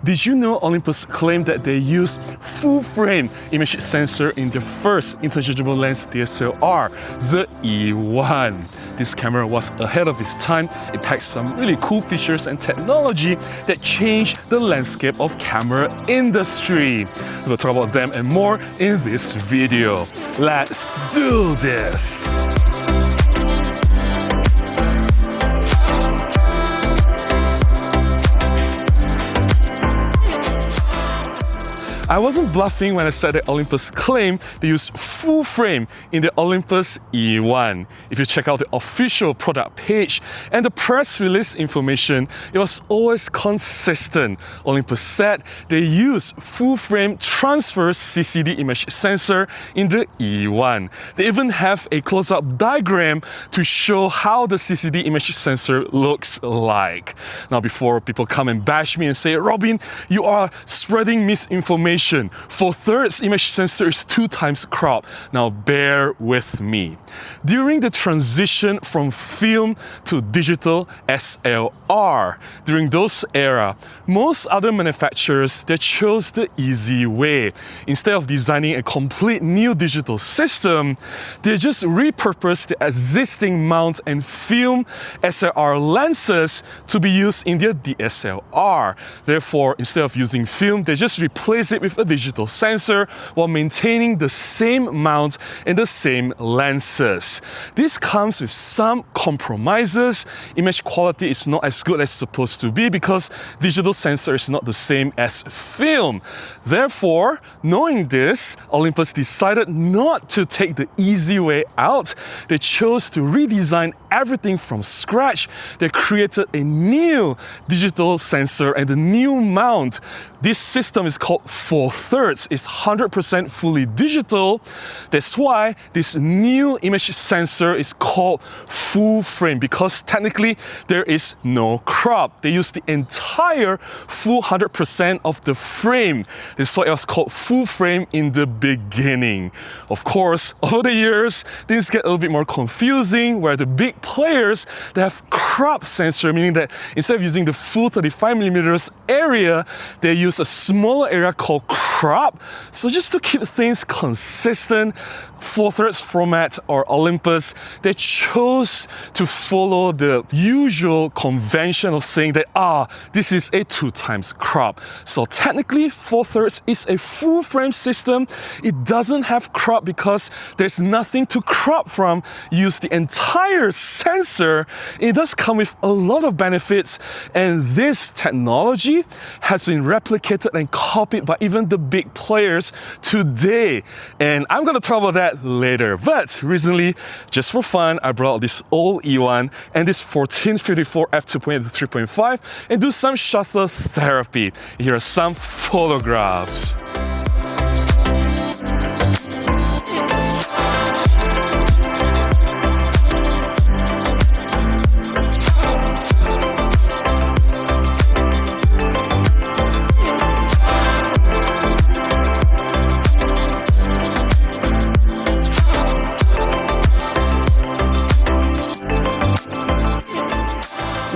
Did you know Olympus claimed that they used full-frame image sensor in their first interchangeable lens DSLR, the E1? This camera was ahead of its time. It packed some really cool features and technology that changed the landscape of camera industry. We'll talk about them and more in this video. Let's do this! I wasn't bluffing when I said that Olympus claimed they use full frame in the Olympus E1. If you check out the official product page and the press release information, it was always consistent. Olympus said they use full frame transfer CCD image sensor in the E1. They even have a close-up diagram to show how the CCD image sensor looks like. Now, before people come and bash me and say, Robin, you are spreading misinformation. 4/3 image sensor is 2 times crop. Now bear with me. During the transition from film to digital SLR, during those era, most other manufacturers, they chose the easy way. Instead of designing a complete new digital system, they just repurposed the existing mount and film SLR lenses to be used in their DSLR. Therefore, instead of using film, they just replaced it with a digital sensor while maintaining the same mount and the same lenses. This comes with some compromises. Image quality is not as good as it's supposed to be because digital sensor is not the same as film. Therefore, knowing this, Olympus decided not to take the easy way out. They chose to redesign everything from scratch. They created a new digital sensor and a new mount. This system is called 4/3. It's 100% fully digital. That's why this new image sensor is called full frame, because technically there is no crop. They use the entire full 100% of the frame. That's why it was called full frame in the beginning. Of course, over the years, things get a little bit more confusing, where the big players, they have crop sensor, meaning that instead of using the full 35mm area, they use a smaller area called crop. So just to keep things consistent, 4/3 format or Olympus, they chose to follow the usual convention of saying that, this is a 2 times crop. So technically, 4/3 is a full frame system. It doesn't have crop because there's nothing to crop from. Use the entire sensor. It does come with a lot of benefits, and this technology has been replicated and copied by even the big players today. And I'm going to talk about that later. But recently, just for fun, I brought this old E1 and this 1454 f2.8 to 3.5 and do some shutter therapy. Here are some photographs.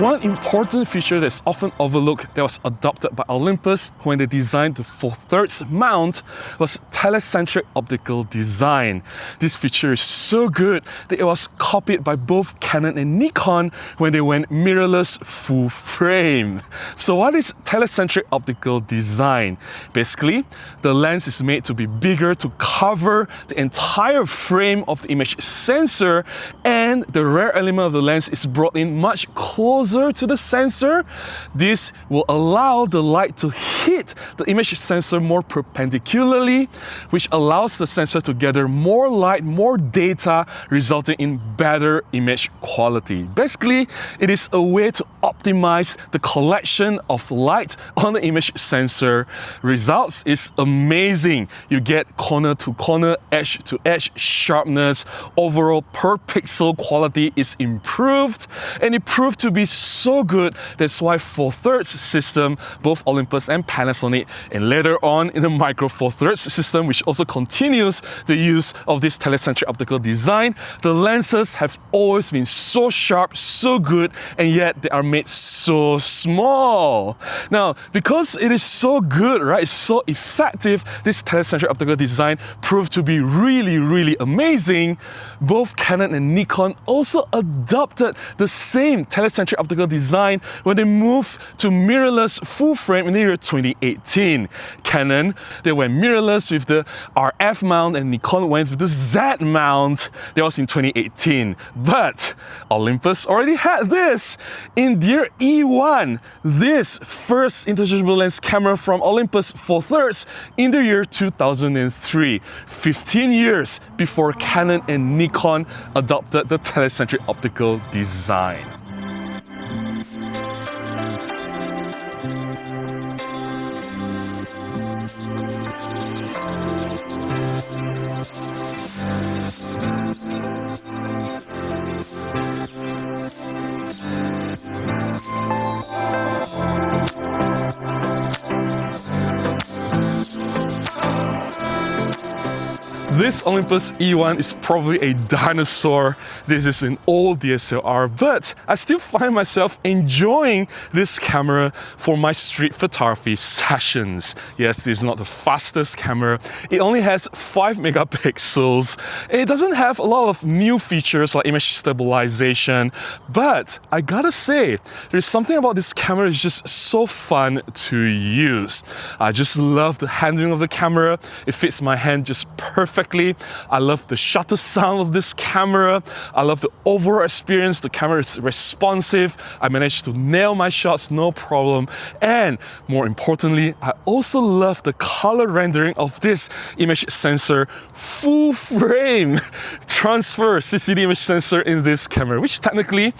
One important feature that's often overlooked that was adopted by Olympus when they designed the 4/3 mount was Telecentric optical design. This feature is so good that it was copied by both Canon and Nikon when they went mirrorless full frame. So what is Telecentric optical design? Basically, the lens is made to be bigger to cover the entire frame of the image sensor, and the rear element of the lens is brought in much closer to the sensor. This will allow the light to hit the image sensor more perpendicularly, which allows the sensor to gather more light, more data, resulting in better image quality. Basically, it is a way to optimize the collection of light on the image sensor. Results is amazing. You get corner to corner, edge to edge sharpness. Overall per pixel quality is improved, and it proved to be so good. That's why 4/3 system, both Olympus and panels on it, and later on in the Micro Four Thirds system, which also continues the use of this telecentric optical design, the lenses have always been so sharp, so good, and yet they are made so small. Now, because it is so good, right, it's so effective, this telecentric optical design proved to be really, really amazing. Both Canon and Nikon also adopted the same telecentric optical design when they moved to mirrorless full frame in the year 2018. Canon, they went mirrorless with the RF mount, and Nikon went with the Z mount. That was in 2018. But Olympus already had this. In their E1, this first interchangeable lens camera from Olympus 4/3 in the year 2003, 15 years before Canon and Nikon adopted the telecentric optical design. This Olympus E1 is probably a dinosaur. This is an old DSLR, but I still find myself enjoying this camera for my street photography sessions. Yes, this is not the fastest camera. It only has 5 megapixels. It doesn't have a lot of new features like image stabilization, but I gotta say, there's something about this camera that's just so fun to use. I just love the handling of the camera. It fits my hand just perfectly. I love the shutter sound of this camera. I love the overall experience. The camera is responsive. I managed to nail my shots, no problem. And more importantly, I also love the color rendering of this image sensor full frame transfer CCD image sensor in this camera, which technically,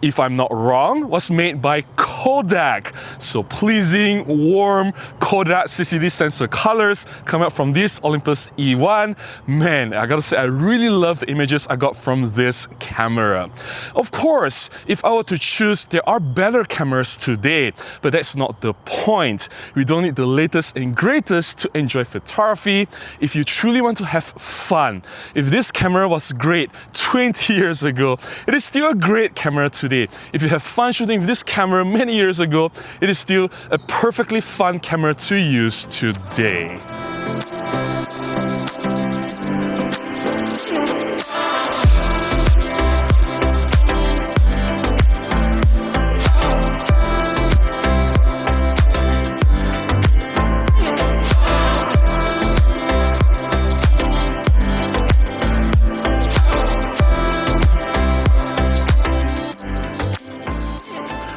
if I'm not wrong, was made by Kodak. So pleasing, warm Kodak CCD sensor colors come out from this Olympus E1. Man, I gotta say, I really love the images I got from this camera. Of course, if I were to choose, there are better cameras today, but that's not the point. We don't need the latest and greatest to enjoy photography. If you truly want to have fun, if this camera was great 20 years ago, it is still a great camera today. If you have fun shooting with this camera many years ago, it is still a perfectly fun camera to use today.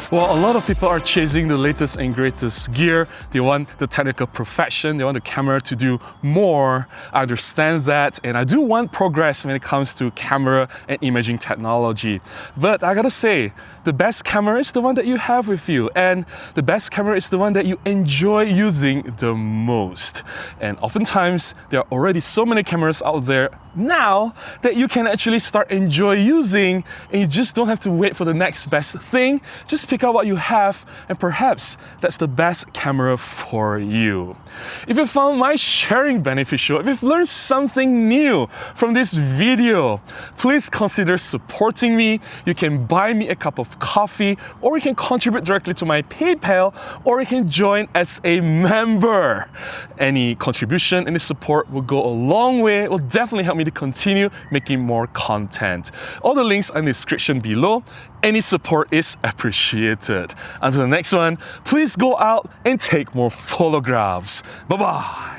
Well, a lot of people are chasing the latest and greatest gear. They want the technical perfection. They want the camera to do more. I understand that, and I do want progress when it comes to camera and imaging technology. But I gotta say, the best camera is the one that you have with you, and the best camera is the one that you enjoy using the most. And oftentimes, there are already so many cameras out there now that you can actually start enjoy using, and you just don't have to wait for the next best thing. Just pick out what you have, and perhaps that's the best camera for you. If you found my sharing beneficial, if you've learned something new from this video, please consider supporting me. You can buy me a cup of coffee, or you can contribute directly to my PayPal, or you can join as a member. Any contribution, any support will go a long way. It will definitely help me to continue making more content. All the links are in the description below. Any support is appreciated. Until the next one, please go out and take more photographs. Bye-bye.